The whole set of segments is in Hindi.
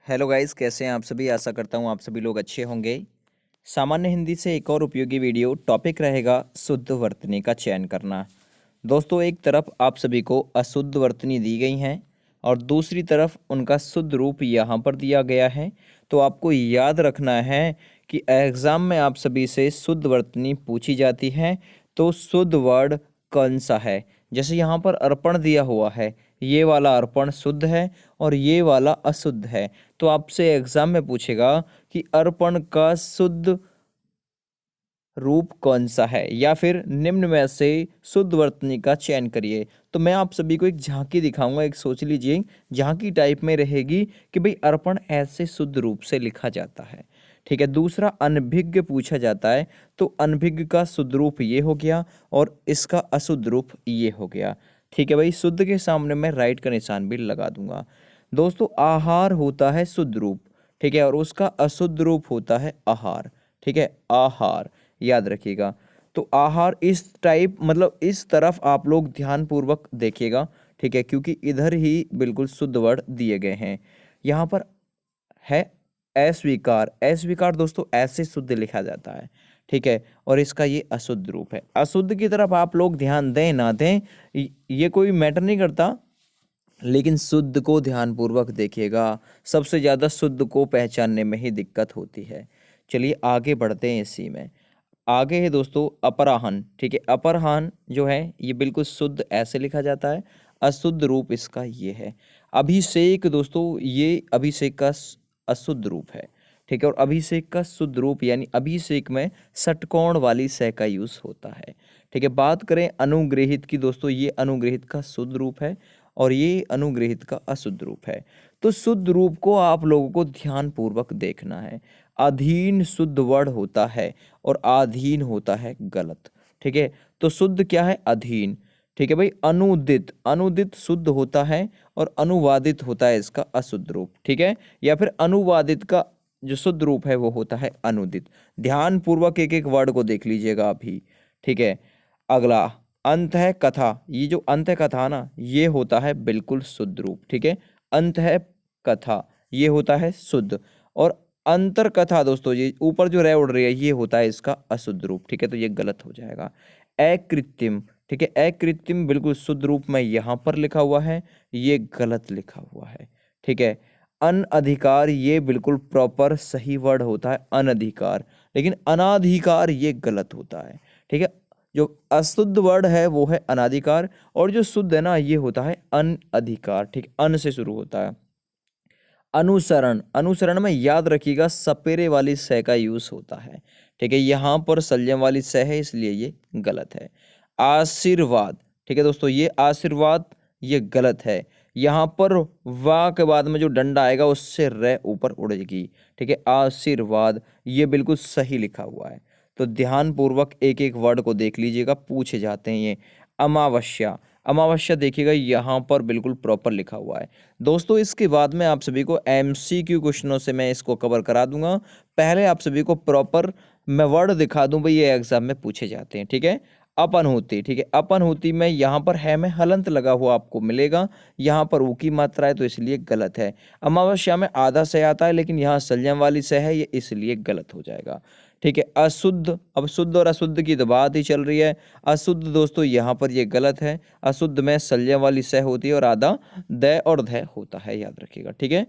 हेलो गाइस, कैसे हैं आप सभी। आशा करता हूँ आप सभी लोग अच्छे होंगे। सामान्य हिंदी से एक और उपयोगी वीडियो टॉपिक रहेगा शुद्ध वर्तनी का चयन करना। दोस्तों, एक तरफ आप सभी को अशुद्ध वर्तनी दी गई हैं और दूसरी तरफ उनका शुद्ध रूप यहाँ पर दिया गया है। तो आपको याद रखना है कि एग्ज़ाम में आप सभी से शुद्ध वर्तनी पूछी जाती है तो शुद्ध वर्ड कौन सा है। जैसे यहाँ पर अर्पण दिया हुआ है, ये वाला अर्पण शुद्ध है और ये वाला अशुद्ध है। तो आपसे एग्जाम में पूछेगा कि अर्पण का शुद्ध रूप कौन सा है या फिर निम्न में से शुद्ध वर्तनी का चयन करिए। तो मैं आप सभी को एक झांकी दिखाऊंगा, एक सोच लीजिए झांकी टाइप में रहेगी कि भाई अर्पण ऐसे शुद्ध रूप से लिखा जाता है। ठीक है। दूसरा अनभिज्ञ पूछा जाता है तो अनभिज्ञ का शुद्ध रूप ये हो गया और इसका अशुद्ध रूप ये हो गया। ठीक है भाई, शुद्ध के सामने मैं राइट का निशान भी लगा दूंगा। दोस्तों, आहार होता है शुद्ध रूप, ठीक है, और उसका अशुद्ध रूप होता है आहार। ठीक है, आहार याद रखिएगा। तो आहार इस टाइप मतलब इस तरफ आप लोग ध्यानपूर्वक देखिएगा। ठीक है, क्योंकि इधर ही बिल्कुल शुद्ध वर्ड दिए गए हैं। यहाँ पर है अस्वीकार। अस्वीकार दोस्तों ऐसे शुद्ध लिखा जाता है। ठीक है, और इसका ये अशुद्ध रूप है। अशुद्ध की तरफ आप लोग ध्यान दें ना दें ये कोई मैटर नहीं करता, लेकिन शुद्ध को ध्यानपूर्वक देखिएगा। सबसे ज़्यादा शुद्ध को पहचानने में ही दिक्कत होती है। चलिए आगे बढ़ते हैं। इसी में आगे है दोस्तों अपराहन। ठीक है, अपराहन जो है ये बिल्कुल शुद्ध ऐसे लिखा जाता है। अशुद्ध रूप इसका ये है। अभिषेक दोस्तों, ये अभिषेक का अशुद्ध रूप है। ठीक है, और अभिषेक का शुद्ध रूप यानी अभिषेक में षटकोण वाली सह का यूज होता है। ठीक है, बात करें अनुग्रहित की दोस्तों, ये अनुग्रहित का शुद्ध रूप है और ये अनुग्रहित का अशुद्ध रूप है। तो शुद्ध रूप को आप लोगों को ध्यानपूर्वक देखना है। अधीन शुद्ध वर्ड होता है और आधीन होता है गलत। ठीक है, तो शुद्ध क्या है? अधीन। ठीक है भाई, अनुदित, अनुदित शुद्ध होता है और अनुवादित होता है इसका अशुद्ध रूप। ठीक है, या फिर अनुवादित का जो शुद्ध रूप है वो होता है अनुदित। ध्यानपूर्वक एक एक वर्ड को देख लीजिएगा अभी। ठीक है, अगला अंत है कथा। ये जो अंत है कथा ना, ये होता है बिल्कुल शुद्ध रूप। ठीक है, अंत है कथा ये होता है शुद्ध। और अंतर कथा दोस्तों, ये ऊपर जो रह उड़ रही है ये होता है इसका अशुद्ध रूप। ठीक है, तो ये गलत हो जाएगा। अकृत्रिम। ठीक है, अकृत्रिम बिल्कुल शुद्ध रूप में यहाँ पर लिखा हुआ है, ये गलत लिखा हुआ है। ठीक है, अनधिकार ये बिल्कुल प्रॉपर सही वर्ड होता है अनधिकार, लेकिन अनाधिकार ये गलत होता है। ठीक है, जो अशुद्ध वर्ड है वो है अनाधिकार और जो शुद्ध है ना ये होता है अनधिकार। ठीक, अन से शुरू होता है। अनुसरण, अनुसरण में याद रखिएगा सपेरे वाली सह का यूज होता है। ठीक है, यहाँ पर संयम वाली सह है इसलिए ये गलत है। आशीर्वाद। ठीक है दोस्तों, ये आशीर्वाद ये गलत है। यहाँ पर वाह के बाद में जो डंडा आएगा उससे र ऊपर उड़ेगी। ठीक है, आशीर्वाद ये बिल्कुल सही लिखा हुआ है। तो ध्यानपूर्वक एक एक वर्ड को देख लीजिएगा, पूछे जाते हैं ये। अमावस्या, अमावस्या देखिएगा यहाँ पर बिल्कुल प्रॉपर लिखा हुआ है। दोस्तों, इसके बाद में आप सभी को एमसीक्यू क्वेश्चनों से मैं इसको कवर करा दूंगा। पहले आप सभी को प्रॉपर मैं वर्ड दिखा दूं भाई, ये एग्जाम में पूछे जाते हैं। ठीक है, अपनहोती। ठीक है, अपनहोती में यहाँ पर है में हलंत लगा हुआ आपको मिलेगा, यहाँ पर ऊ की मात्रा है तो इसलिए गलत है। अमावस्या में आधा से आता है लेकिन यहाँ संयम वाली से है, ये इसलिए गलत हो जाएगा। ठीक है, अशुद्ध, अब शुद्ध और अशुद्ध की तो बात ही चल रही है। अशुद्ध दोस्तों यहाँ पर ये गलत है। अशुद्ध में संयम वाली सह होती है और आधा द और ध होता है, याद रखिएगा। ठीक है,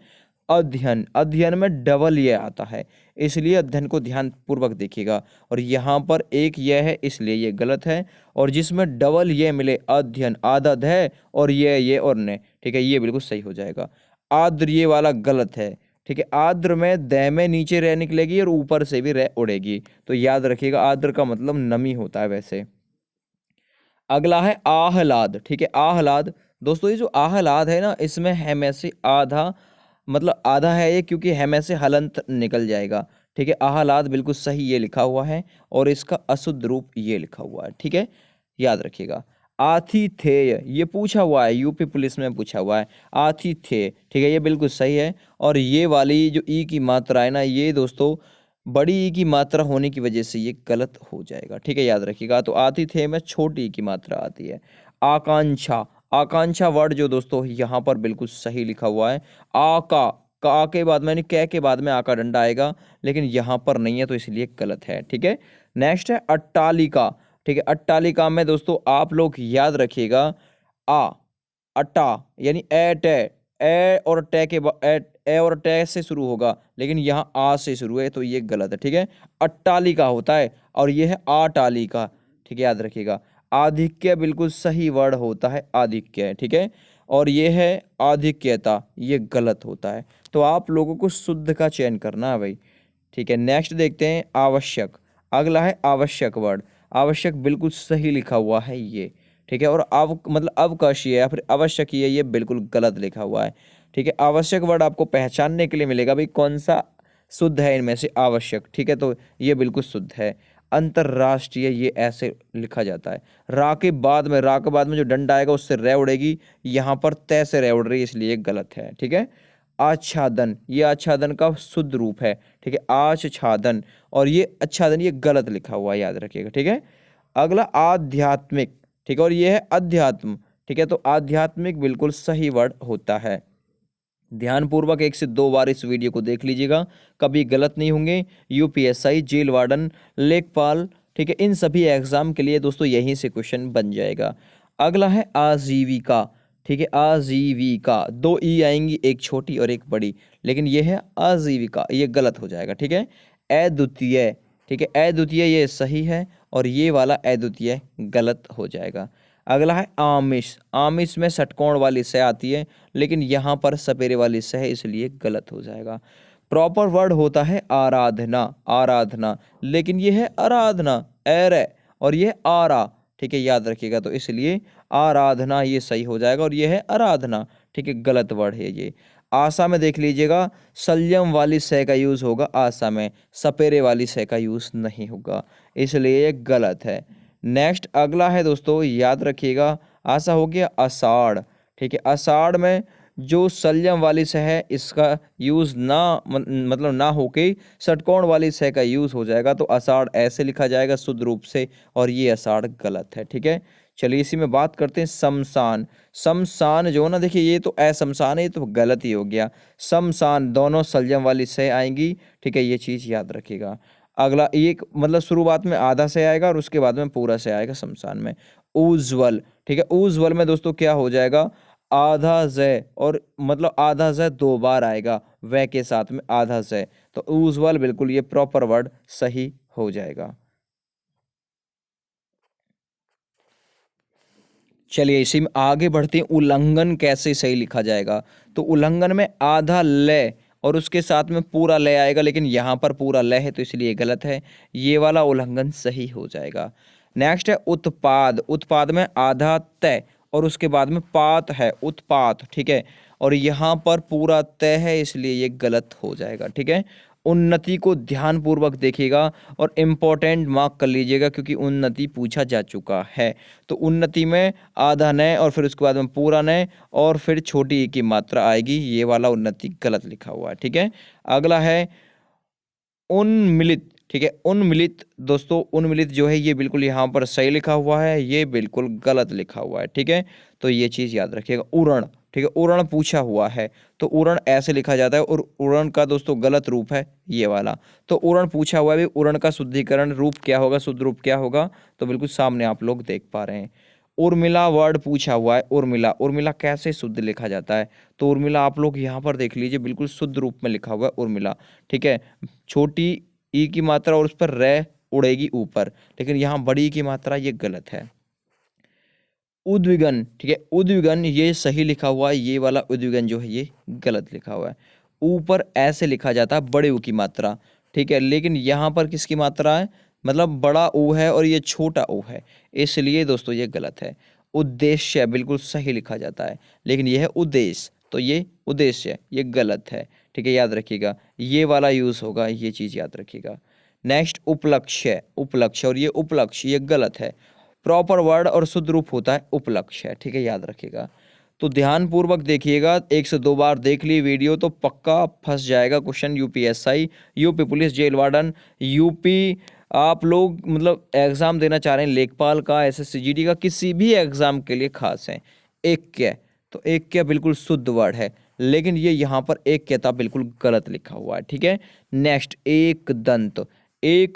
अध्ययन, अध्ययन में डबल ये आता है इसलिए अध्ययन को ध्यान पूर्वक देखिएगा। और यहाँ पर एक यह है इसलिए ये गलत है। और जिसमें डबल ये मिले अध्ययन, आधा ध और ये और ने, ठीक है, ये बिल्कुल सही हो जाएगा। आद्र ये वाला गलत है। ठीक है, आद्र में द में नीचे रह निकलेगी और ऊपर से भी रह उड़ेगी, तो याद रखिएगा आद्र का मतलब नमी होता है वैसे। अगला है आह्लाद। ठीक है, आह्लाद दोस्तों, ये जो आह्लाद है ना इसमें है में से आधा मतलब आधा है ये, क्योंकि है में से हलंत निकल जाएगा। ठीक है, आह्लाद बिल्कुल सही ये लिखा हुआ है और इसका अशुद्ध रूप ये लिखा हुआ है। ठीक है, याद रखिएगा। आतिथेय ये पूछा हुआ है, यूपी पुलिस में पूछा हुआ है आतिथेय। ठीक है, ये बिल्कुल सही है। और ये वाली जो ई की मात्रा है ना, ये दोस्तों बड़ी ई की मात्रा होने की वजह से ये गलत हो जाएगा। ठीक है, याद रखिएगा। तो आतिथेय में छोटी ई की मात्रा आती है। आकांक्षा, आकांक्षा वर्ड जो दोस्तों यहाँ पर बिल्कुल सही लिखा हुआ है। आ का का के बाद में यानी कै के बाद में आ का डंडा आएगा, लेकिन यहाँ पर नहीं है तो इसलिए गलत है। ठीक है, नेक्स्ट है अट्टालिका। ठीक है, अट्टालिका में दोस्तों आप लोग याद रखिएगा आ, अट्टा यानी ए टे, ए और टे के ए और टे से शुरू होगा, लेकिन यहाँ आ से शुरू है तो ये गलत है। ठीक है, अट्टालिका होता है और ये है आटालिका। ठीक है, याद रखिएगा। आधिक्य बिल्कुल सही वर्ड होता है आधिक्य। ठीक है, और ये है आधिक्यता, ये गलत होता है। तो आप लोगों को शुद्ध का चयन करना है भाई। ठीक है, नेक्स्ट देखते हैं आवश्यक। अगला है आवश्यक वर्ड। आवश्यक बिल्कुल सही लिखा हुआ है ये। ठीक है, और मतलब अवकाशीय या फिर आवश्यकीय ये बिल्कुल गलत लिखा हुआ है। ठीक है, आवश्यक वर्ड आपको पहचानने के लिए मिलेगा भाई कौन सा शुद्ध है इनमें से आवश्यक। ठीक है, तो ये बिल्कुल शुद्ध है। अंतरराष्ट्रीय ये ऐसे लिखा जाता है, रा के बाद में जो डंडा आएगा उससे रे उड़ेगी, यहाँ पर तय से रे उड़ रही है इसलिए गलत है। ठीक है, आच्छादन, ये आच्छादन का शुद्ध रूप है। ठीक है, आच्छादन, और ये आच्छादन ये गलत लिखा हुआ है, याद रखिएगा। ठीक है, अगला आध्यात्मिक। ठीक है, और ये है अध्यात्म। ठीक है, तो आध्यात्मिक बिल्कुल सही वर्ड होता है। ध्यानपूर्वक 1 से 2 बार इस वीडियो को देख लीजिएगा, कभी गलत नहीं होंगे। यूपीएसआई, जेल वार्डन, लेखपाल, ठीक है, इन सभी एग्जाम के लिए दोस्तों यहीं से क्वेश्चन बन जाएगा। अगला है आजीविका। ठीक है, आजीविका, 2 ई आएंगी, एक छोटी और एक बड़ी, लेकिन ये है आजीविका, ये गलत हो जाएगा। ठीक है, अद्वितीय। ठीक है, अद्वितीय ये सही है और ये वाला अद्वितीय गलत हो जाएगा। अगला है आमिष। आमिष में षटकोण वाली सह आती है, लेकिन यहाँ पर सपेरे वाली सह है इसलिए गलत हो जाएगा। प्रॉपर वर्ड होता है आराधना, आराधना, लेकिन ये है आराधना, एर, और ये आरा। ठीक है, याद रखिएगा, तो इसलिए आराधना ये सही हो जाएगा और ये है आराधना। ठीक है, गलत वर्ड है ये। आशा में देख लीजिएगा, संयम वाली सह का यूज होगा आशा में, सपेरे वाली सह का यूज नहीं होगा, इसलिए ये गलत है। नेक्स्ट अगला है दोस्तों, याद रखिएगा, आशा हो गया आषाढ़। ठीक है, आषाढ़ में जो संयम वाली सह है इसका यूज मतलब ना होके षटकोण वाली सह का यूज हो जाएगा, तो आषाढ़ ऐसे लिखा जाएगा शुद्ध रूप से, और ये आषाढ़ गलत है। ठीक है, चलिए इसी में बात करते हैं शमशान। शमशान जो ना, देखिए ये तो अशमशान है, ये तो गलत ही हो गया। शमशान दोनों संयम वाली सह आएंगी। ठीक है, ये चीज याद रखिएगा। अगला एक मतलब शुरुआत में आधा से आएगा और उसके बाद में पूरा से आएगा शमशान में। उज्ज्वल। ठीक है, उज्ज्वल में दोस्तों क्या हो जाएगा, आधा जय, और मतलब आधा जय 2 बार आएगा वह के साथ में आधा जय, तो उज्ज्वल बिल्कुल ये प्रॉपर वर्ड सही हो जाएगा। चलिए इसी में आगे बढ़ते हैं, उल्लंघन कैसे सही लिखा जाएगा। तो उल्लंघन में आधा लय और उसके साथ में पूरा लय आएगा, लेकिन यहाँ पर पूरा लय है तो इसलिए गलत है, ये वाला उल्लंघन सही हो जाएगा। नेक्स्ट है उत्पाद। उत्पाद में आधा तय और उसके बाद में पात है, उत्पात। ठीक है, और यहाँ पर पूरा तय है इसलिए ये गलत हो जाएगा। ठीक है, उन्नति को ध्यानपूर्वक देखिएगा और इम्पोर्टेंट मार्क कर लीजिएगा, क्योंकि उन्नति पूछा जा चुका है। तो उन्नति में आधा नय और फिर उसके बाद में पूरा नय और फिर छोटी ई की मात्रा आएगी, ये वाला उन्नति गलत लिखा हुआ है। ठीक है, अगला है उन्मिलित। ठीक है, उन्मिलित दोस्तों, उन्मिलित जो है ये बिल्कुल यहाँ पर सही लिखा हुआ है, ये बिल्कुल गलत लिखा हुआ है। ठीक है, तो ये चीज़ याद रखिएगा। उरण। ठीक है, उरण पूछा हुआ है तो उरण ऐसे लिखा जाता है, और उरण का दोस्तों गलत रूप है ये वाला। तो उरण पूछा हुआ है, उरण का शुद्धिकरण रूप क्या होगा, शुद्ध रूप क्या होगा, तो बिल्कुल सामने आप लोग देख पा रहे हैं। उर्मिला वर्ड पूछा हुआ है, उर्मिला, उर्मिला कैसे शुद्ध लिखा जाता है, तो उर्मिला आप लोग यहाँ पर देख लीजिए, बिल्कुल शुद्ध रूप में लिखा हुआ है उर्मिला। ठीक है, छोटी ई की मात्रा और उस पर रे उड़ेगी ऊपर, लेकिन यहाँ बड़ी ई की मात्रा, ये गलत है। उद्विग्न। ठीक है, उद्विग्न ये सही लिखा हुआ है, ये वाला उद्विग्न जो है ये गलत लिखा हुआ है। ऊपर ऐसे लिखा जाता है बड़े ऊ की मात्रा। ठीक है, लेकिन यहाँ पर किसकी मात्रा है, मतलब बड़ा ऊ है और ये छोटा ऊ है, इसलिए दोस्तों ये गलत है। उद्देश्य बिल्कुल सही लिखा जाता है, लेकिन यह है उद्देश्य, तो ये उद्देश्य ये गलत है। ठीक है, याद रखिएगा, ये वाला यूज होगा, ये चीज याद रखिएगा। नेक्स्ट उपलक्ष्य। उपलक्ष्य, और ये उपलक्ष्य ये गलत है, प्रॉपर वर्ड और शुद्ध रूप होता है उपलक्ष्य। ठीक है, याद रखिएगा। तो ध्यानपूर्वक देखिएगा, 1 से 2 बार देख ली वीडियो तो पक्का फंस जाएगा question. UPSI, UP police, jail warden, UP आप लोग मतलब एग्जाम देना चाह रहे हैं, लेखपाल का, एसएससीजीडी का, किसी भी एग्जाम के लिए खास है। एक क्या, तो एक क्या बिल्कुल शुद्ध वर्ड है, लेकिन ये यहाँ पर एक कहता बिल्कुल गलत लिखा हुआ है। ठीक है, नेक्स्ट एक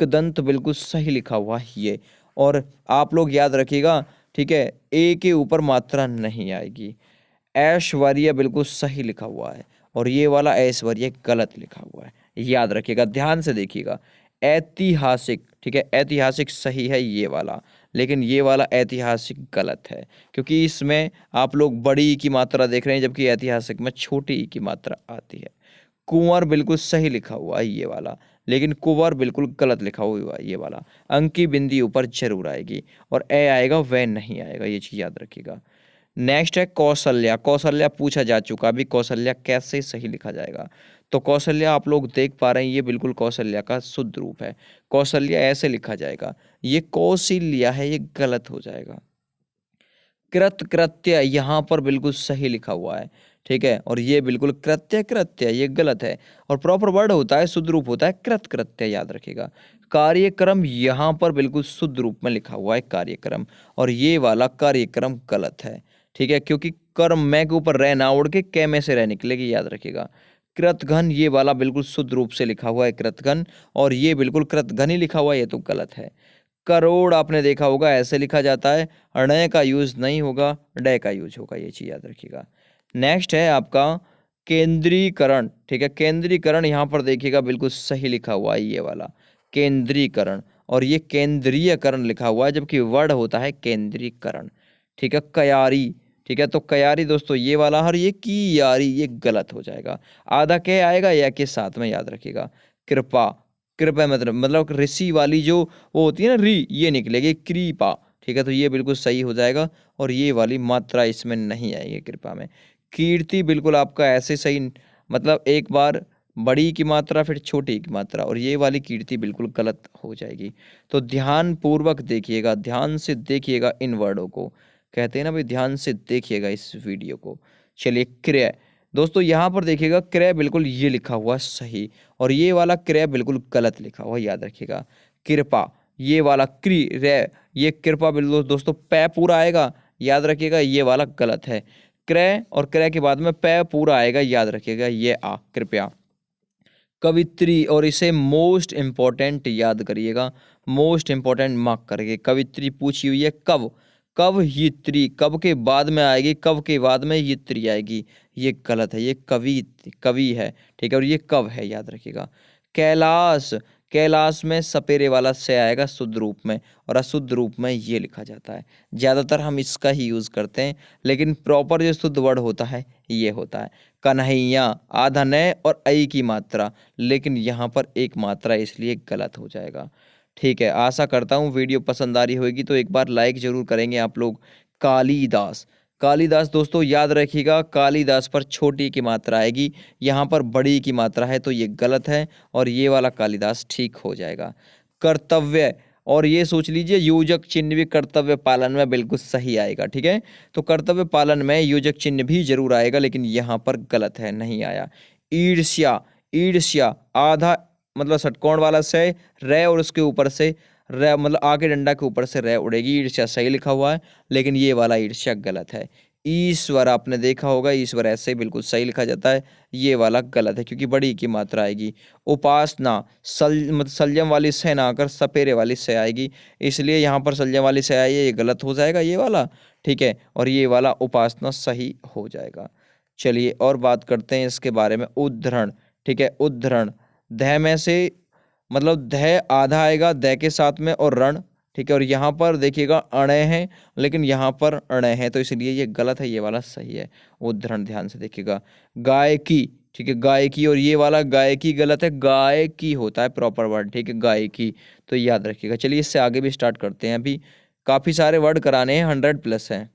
दंत बिल्कुल सही लिखा हुआ है ये। और आप लोग याद रखिएगा, ठीक है, ए के ऊपर मात्रा नहीं आएगी। ऐश्वर्य बिल्कुल सही लिखा हुआ है और ये वाला ऐश्वर्य गलत लिखा हुआ है, याद रखिएगा, ध्यान से देखिएगा। ऐतिहासिक, ठीक है, ऐतिहासिक सही है ये वाला, लेकिन ये वाला ऐतिहासिक गलत है, क्योंकि इसमें आप लोग बड़ी की मात्रा देख रहे हैं जबकि ऐतिहासिक में छोटी की मात्रा आती है। कुंवर बिल्कुल सही लिखा हुआ है ये वाला, लेकिन कुंवर बिल्कुल गलत लिखा हुआ है ये वाला। अंक की बिंदी ऊपर जरूर आएगी और ए आएगा, वह नहीं आएगा, ये चीज याद रखिएगा। नेक्स्ट है कौशल्या। कौशल्या पूछा जा चुका, अभी कौशल्या कैसे सही लिखा जाएगा? तो कौशल्या आप लोग देख पा रहे हैं, ये बिल्कुल कौशल्या का शुद्ध रूप है। कौशल्या ऐसे लिखा जाएगा, ये कौशल्या है, ये गलत हो जाएगा। कृत्य यहाँ पर बिल्कुल सही लिखा हुआ है, ठीक है, और ये बिल्कुल कृत्य ये गलत है। और प्रॉपर वर्ड होता है, शुद्ध रूप होता है कृत्य, याद रखिएगा। कार्यक्रम यहाँ पर बिल्कुल शुद्ध रूप में लिखा हुआ है कार्यक्रम, और ये वाला कार्यक्रम गलत है, ठीक है, क्योंकि कर्म मैं के ऊपर रह ना उड़ के कै में से रह निकलेगी, याद रखिएगा। कृतघ्न ये वाला बिल्कुल शुद्ध रूप से लिखा हुआ है कृतघ्न, और ये बिल्कुल कृतघ्न ही लिखा हुआ है, ये तो गलत है। करोड़ आपने देखा होगा ऐसे लिखा जाता है, ण का यूज नहीं होगा, ड का यूज होगा, ये चीज याद रखिएगा। नेक्स्ट है आपका केंद्रीकरण, ठीक है, केंद्रीकरण यहाँ पर देखिएगा बिल्कुल सही लिखा हुआ है ये वाला केंद्रीकरण, और ये केंद्रीयकरण लिखा हुआ है, जबकि वर्ड होता है केंद्रीकरण। ठीक है, कयारी, ठीक है, तो कयारी दोस्तों ये वाला, हर ये की यारी, ये गलत हो जाएगा। आधा के आएगा या के साथ में, याद रखिएगा। कृपा, कृपा मतलब ऋषि वाली जो वो होती है ना री, ये निकलेगी कृपा, ठीक है, तो ये बिल्कुल सही हो जाएगा, और ये वाली मात्रा इसमें नहीं आएगी कृपा में। कीर्ति बिल्कुल आपका ऐसे सही, मतलब एक बार बड़ी की मात्रा फिर छोटी की मात्रा, और ये वाली कीर्ति बिल्कुल गलत हो जाएगी। तो ध्यान पूर्वक देखिएगा, ध्यान से देखिएगा इन वर्डों को, कहते हैं ना भाई, ध्यान से देखिएगा इस वीडियो को। चलिए क्रय दोस्तों, यहाँ पर देखिएगा क्रय बिल्कुल ये लिखा हुआ सही, और ये वाला क्रय बिल्कुल गलत लिखा हुआ, याद रखिएगा। कृपा ये वाला क्री रे, ये कृपा बिल्कुल दोस्तों पै पूरा आएगा, याद रखिएगा, ये वाला गलत है। क्रय और क्रय के बाद में पै पूरा आएगा, याद रखिएगा, ये आ कृपया। कवित्री, और इसे मोस्ट इंपॉर्टेंट याद करिएगा, मोस्ट इंपॉर्टेंट मार्क करके, कवित्री पूछी हुई है कब, कब यित्री, कब के बाद में आएगी, कब के बाद में यित्री आएगी, ये गलत है, ये कवि है, ठीक है, और ये कब है, याद रखिएगा। कैलाश, कैलाश में सपेरे वाला से आएगा शुद्ध रूप में, और अशुद्ध रूप में ये लिखा जाता है। ज़्यादातर हम इसका ही यूज़ करते हैं, लेकिन प्रॉपर जो शुद्ध वर्ड होता है ये होता है। कन्हैया, आधा न और ऐ की मात्रा, लेकिन यहाँ पर एक मात्रा, इसलिए गलत हो जाएगा। ठीक है, आशा करता हूँ वीडियो पसंद आ रही होगी, तो एक बार लाइक जरूर करेंगे आप लोग। कालिदास, कालिदास दोस्तों याद रखिएगा, कालिदास पर छोटी की मात्रा आएगी, यहाँ पर बड़ी की मात्रा है, तो ये गलत है, और ये वाला कालिदास ठीक हो जाएगा। कर्तव्य, और ये सोच लीजिए योजक चिन्ह भी कर्तव्य पालन में बिल्कुल सही आएगा, ठीक है, तो कर्तव्य पालन में योजक चिन्ह भी जरूर आएगा, लेकिन यहाँ पर गलत है, नहीं आया। ईर्ष्या, ईर्ष्या आधा मतलब षटकोण वाला से रे, और उसके ऊपर से रे मतलब आगे डंडा के ऊपर से रे उड़ेगी, ईर्ष्या सही लिखा हुआ है, लेकिन ये वाला ईर्ष्या गलत है। ईश्वर आपने देखा होगा, ईश्वर ऐसे ही बिल्कुल सही लिखा जाता है, ये वाला गलत है, क्योंकि बड़ी की मात्रा आएगी। उपासना, मतलब सल्यम वाली से ना आकर सपेरे वाली से आएगी, इसलिए यहाँ पर सल्यम वाली से आई है, ये गलत हो जाएगा ये वाला, ठीक है, और ये वाला उपासना सही हो जाएगा। चलिए और बात करते हैं इसके बारे में, उद्धरण, ठीक है, उद्धरण ध में से मतलब ध आधा आएगा द के साथ में, और रण, ठीक है, और यहाँ पर देखिएगा अणय है, लेकिन यहाँ पर अणय है, तो इसलिए ये गलत है, ये वाला सही है। उद्धरण ध्यान से देखिएगा। गायकी, ठीक है, गायकी, और ये वाला गायकी गलत है, गायकी होता है प्रॉपर वर्ड, ठीक है, गायकी, तो याद रखिएगा। चलिए इससे आगे भी स्टार्ट करते हैं, अभी काफ़ी सारे वर्ड कराने हैं, 100+ हैं।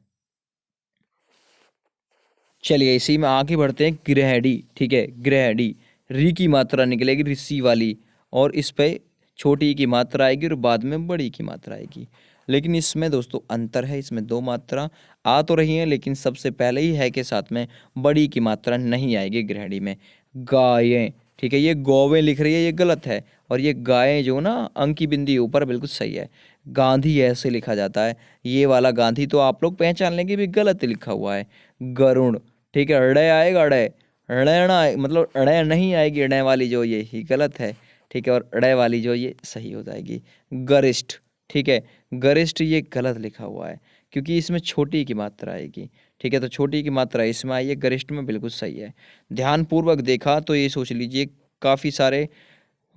चलिए इसी में आगे बढ़ते हैं। गृहणी, ठीक है, गृहणी, री की मात्रा निकलेगी ऋषि वाली, और इस पे छोटी की मात्रा आएगी और बाद में बड़ी की मात्रा आएगी, लेकिन इसमें दोस्तों अंतर है, इसमें दो मात्रा आ तो रही हैं, लेकिन सबसे पहले ही है के साथ में बड़ी की मात्रा नहीं आएगी गृहणी में। गायें, ठीक है, ये गौवें लिख रही है, ये गलत है, और ये गायें जो ना अंक की बिंदी ऊपर बिल्कुल सही है। गांधी ऐसे लिखा जाता है, ये वाला गांधी तो आप लोग पहचान लेंगे भी गलत लिखा हुआ है। गरुण, ठीक है, ड़ आएगा ड़, णैणा मतलब ण नहीं आएगी, ण वाली जो ये ही गलत है, ठीक है, और ड़ वाली जो ये सही हो जाएगी। गरिष्ठ, ठीक है, गरिष्ठ ये गलत लिखा हुआ है क्योंकि इसमें छोटी की मात्रा आएगी, ठीक है, तो छोटी की मात्रा इसमें आई है, गरिष्ठ में बिल्कुल सही है। ध्यानपूर्वक देखा तो ये सोच लीजिए काफ़ी सारे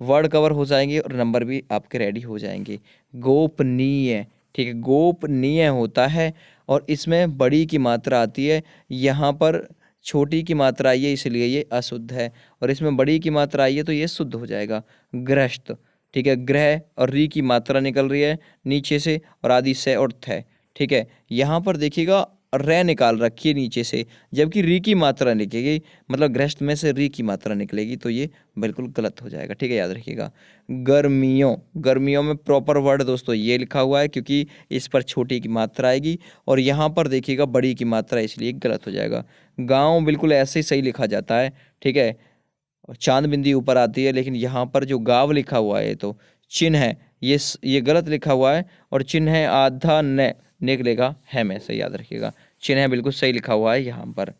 वर्ड कवर हो जाएंगे और नंबर भी आपके रेडी हो जाएंगे। गोपनीय, ठीक है, गोपनीय होता है और इसमें बड़ी की मात्रा आती है, यहाँ पर छोटी की मात्रा आई है इसलिए ये अशुद्ध है, और इसमें बड़ी की मात्रा आई है तो ये शुद्ध हो जाएगा। ग्रस्त, ठीक है, ग्रह और री की मात्रा निकल रही है नीचे से, और आदि से और थ, ठीक है, यहाँ पर देखिएगा रे निकाल रखी है नीचे से, जबकि री की मात्रा निकलेगी, मतलब ग्रस्त में से री की मात्रा निकलेगी, तो ये बिल्कुल गलत हो जाएगा, ठीक है, याद रखिएगा। गर्मियों, गर्मियों में प्रॉपर वर्ड दोस्तों ये लिखा हुआ है क्योंकि इस पर छोटी की मात्रा आएगी, और यहाँ पर देखिएगा बड़ी की मात्रा, इसलिए गलत हो जाएगा। गाँव बिल्कुल ऐसे ही सही लिखा जाता है, ठीक है, चांद बिंदी ऊपर आती है, लेकिन यहाँ पर जो गाँव लिखा हुआ है तो चिन्ह है, ये गलत लिखा हुआ है, और चिन्ह है आधा न निकलेगा है में से, याद रखिएगा, चिन्ह है बिल्कुल सही लिखा हुआ है यहाँ पर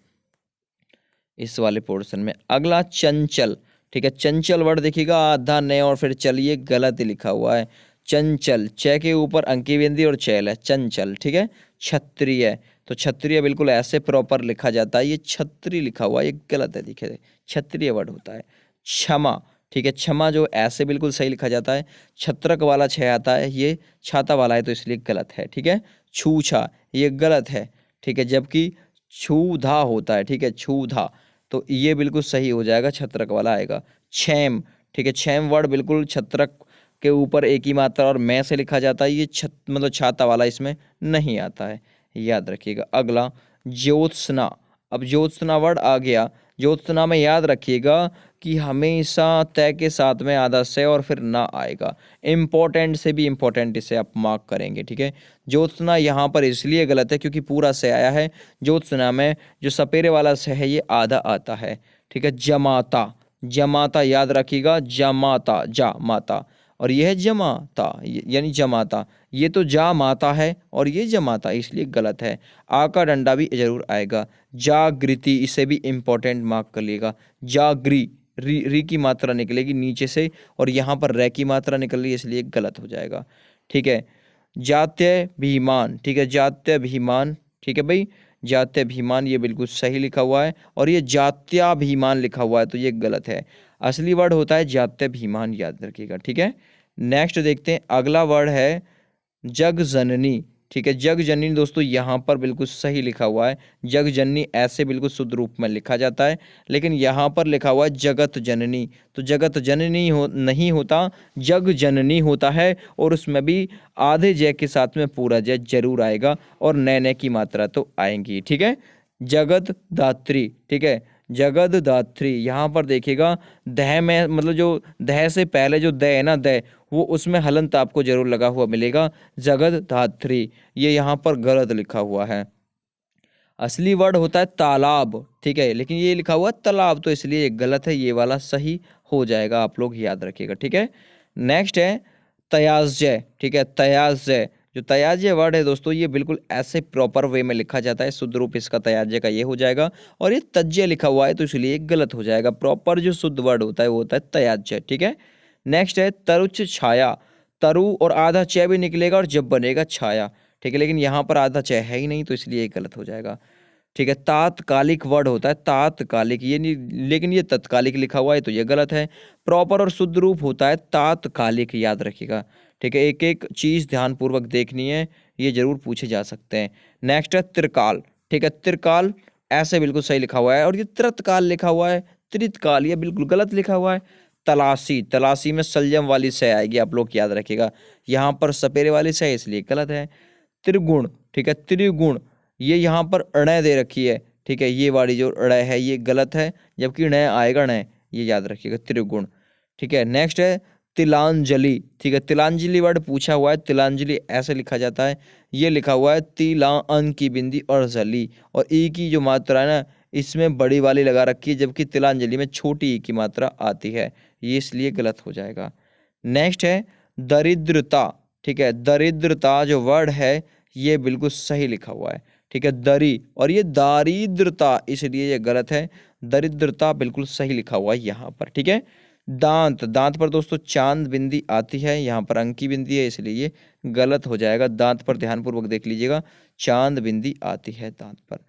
इस वाले पोर्शन में। अगला चंचल, ठीक है, चंचल वर्ड देखिएगा आधा न और फिर चलिए गलत ही लिखा हुआ है। चंचल, च के ऊपर अंकी बिंदी और चैल है, चंचल, ठीक है। क्षत्रिय, तो क्षत्रिय बिल्कुल ऐसे प्रॉपर लिखा जाता है, ये छत्री लिखा हुआ है, ये गलत है, देखिए क्षत्रिय वर्ड होता है। क्षमा, ठीक है, क्षमा जो ऐसे बिल्कुल सही लिखा जाता है, छत्रक वाला छ आता है, ये छाता वाला है तो इसलिए गलत है, ठीक है। छूछा, ये गलत है, ठीक है, जबकि छूधा होता है, ठीक है, छूधा, तो ये बिल्कुल सही हो जाएगा, छत्रक वाला आएगा। छैम, ठीक है, छैम वर्ड बिल्कुल छत्रक के ऊपर एक ही मात्रा और मैं से लिखा जाता है, ये मतलब छाता वाला इसमें नहीं आता है, याद रखिएगा। अगला ज्योत्सना, अब ज्योत्सना वर्ड आ गया, ज्योत्सना में याद रखिएगा कि हमेशा तय के साथ में आधा से और फिर ना आएगा, इम्पोर्टेंट से भी इम्पोर्टेंट इसे आप मार्क करेंगे, ठीक है। ज्योत्सना यहाँ पर इसलिए गलत है क्योंकि पूरा से आया है, ज्योत्सना में जो सपेरे वाला से है ये आधा आता है, ठीक है। जमाता, जमाता याद रखिएगा, जमाता, जा माता, और यह है जमाता यानी जमाता, ये तो जा माता है और ये जमाता, इसलिए गलत है। आ का डंडा भी जरूर आएगा। जागृति, इसे भी इम्पोर्टेंट मार्क कर लिएगा। जागृ, री की मात्रा निकलेगी नीचे से और यहाँ पर रै की मात्रा निकल रही है, इसलिए गलत हो जाएगा, ठीक है। जात्यभिमान, ठीक है, जात्यभिमान, ठीक है भाई, जात्यभिमान ये बिल्कुल सही लिखा हुआ है, और ये जात्याभिमान लिखा हुआ है तो ये गलत है। असली वर्ड होता है जात्यभिमान, याद रखिएगा, ठीक है। नेक्स्ट देखते हैं, अगला वर्ड है जगजननी, ठीक है। जगजननी दोस्तों यहाँ पर बिल्कुल सही लिखा हुआ है, जगजननी ऐसे बिल्कुल शुद्ध रूप में लिखा जाता है, लेकिन यहाँ पर लिखा हुआ है जगत जननी, तो जगत जननी नहीं होता, जग जननी होता है, और उसमें भी आधे जय के साथ में पूरा जय जरूर आएगा और नए की मात्रा तो आएंगी, ठीक है। जगत दात्री, ठीक है, जगत दात्री, यहाँ पर देखिएगा दह में, मतलब जो दह से पहले जो द है ना, द वो उसमें हलंत आपको जरूर लगा हुआ मिलेगा, जगत धात्री, ये यहाँ पर गलत लिखा हुआ है। असली वर्ड होता है तालाब, ठीक है, लेकिन ये लिखा हुआ है तालाब, तो इसलिए गलत है, ये वाला सही हो जाएगा, आप लोग याद रखिएगा, ठीक है। नेक्स्ट है तयाज्य, ठीक है, तयाज्य, जो तयाज्य वर्ड है दोस्तों ये बिल्कुल ऐसे प्रॉपर वे में लिखा जाता है, शुद्ध रूप इसका तयाज्य का ये हो जाएगा, और ये तज्य लिखा हुआ है तो इसलिए गलत हो जाएगा। प्रॉपर जो शुद्ध वर्ड होता है वो होता है तयाज्य, ठीक है। नेक्स्ट है तरुच छाया, तरु और आधा च भी निकलेगा और जब बनेगा छाया, ठीक है, लेकिन यहाँ पर आधा च है ही नहीं तो इसलिए गलत हो जाएगा, ठीक है। तात्कालिक वर्ड होता है तात्कालिक, ये नहीं, लेकिन ये तत्कालिक लिखा हुआ है तो ये गलत है। प्रॉपर और शुद्ध रूप होता है तात्कालिक, याद रखिएगा, ठीक है। एक एक चीज़ ध्यानपूर्वक देखनी है, ये जरूर पूछे जा सकते हैं। नेक्स्ट है त्रिकाल, ठीक है, त्रिकाल ऐसे बिल्कुल सही लिखा हुआ है, और ये त्रितकाल लिखा हुआ है, त्रितकाल ये बिल्कुल गलत लिखा हुआ है। तलाशी, तलाशी में संयम वाली से आएगी, आप लोग याद रखिएगा, यहाँ पर सपेरे वाली से इसलिए गलत है। त्रिगुण, ठीक है, त्रिगुण ये यहाँ पर ण दे रखी है, ठीक है, ये वाली जो ण है ये गलत है, जबकि ण आएगा ण, ये याद रखिएगा, त्रिगुण, ठीक है। नेक्स्ट है तिलांजलि, ठीक है, तिलांजलि वर्ड पूछा हुआ है, तिलांजलि ऐसे लिखा जाता है, ये लिखा हुआ है तिला अन की बिंदी और जली, और ई की जो मात्रा है ना इसमें बड़ी वाली लगा रखी है, जबकि तिलांजलि में छोटी ई की मात्रा आती है, ये इसलिए गलत हो जाएगा। नेक्स्ट है दरिद्रता, ठीक है, दरिद्रता जो वर्ड है ये बिल्कुल सही लिखा हुआ है, ठीक है, दरी, और ये दारिद्रता इसलिए ये गलत है। दरिद्रता बिल्कुल सही लिखा हुआ है यहाँ पर, ठीक है। दांत, दांत पर दोस्तों चांद बिंदी आती है, यहाँ पर अंक की बिंदी है इसलिए ये गलत हो जाएगा। दांत पर ध्यानपूर्वक देख लीजिएगा, चांद बिंदी आती है दांत पर।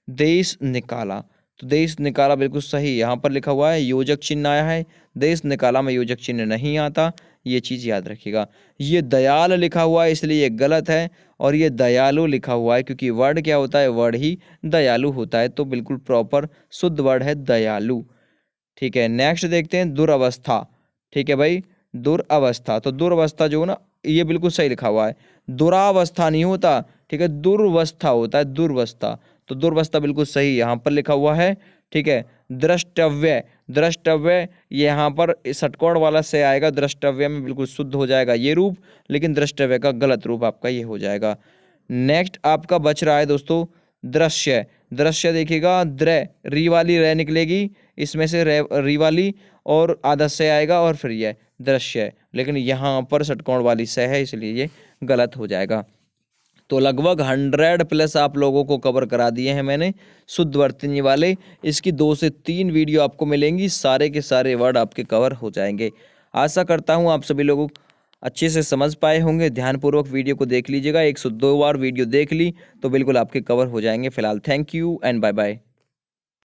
देश निकाला, तो देश निकाला बिल्कुल सही, यहाँ पर लिखा हुआ है योजक चिन्ह आया है, देश निकाला में योजक चिन्ह नहीं आता, ये चीज़ याद रखिएगा। ये दयाल लिखा हुआ है इसलिए ये गलत है, और ये दयालु लिखा हुआ है क्योंकि वर्ड क्या होता है, वर्ड ही दयालु होता है, तो बिल्कुल प्रॉपर शुद्ध वर्ड है दयालु, ठीक है। नेक्स्ट देखते हैं दुरावस्था, ठीक है भाई, दुरावस्था, तो दुरावस्था जो है ना ये बिल्कुल सही लिखा हुआ है, दुरावस्था नहीं होता, ठीक है, दुर्वस्था होता है, दुर्वस्था, तो दुर्वस्था बिल्कुल सही यहाँ पर लिखा हुआ है, ठीक है। द्रष्टव्य, द्रष्टव्य यहाँ पर षटकोण वाला से आएगा, द्रष्टव्य में बिल्कुल शुद्ध हो जाएगा ये रूप, लेकिन द्रष्टव्य का गलत रूप आपका ये हो जाएगा। नेक्स्ट आपका बच रहा है दोस्तों दृश्य, दृश्य देखिएगा, री वाली रे निकलेगी, इसमें से री वाली और आधा से आएगा और फिर ये दृश्य, लेकिन यहाँ पर षटकोण वाली से है इसलिए ये गलत हो जाएगा। तो लगभग 100+ आप लोगों को कवर करा दिए हैं मैंने शुद्ध वर्तनी वाले। इसकी 2 से 3 वीडियो आपको मिलेंगी, सारे के सारे वर्ड आपके कवर हो जाएंगे। आशा करता हूँ आप सभी लोगों अच्छे से समझ पाए होंगे। ध्यानपूर्वक वीडियो को देख लीजिएगा, 102 बार वीडियो देख ली तो बिल्कुल आपके कवर हो जाएंगे। फिलहाल thank you and bye bye.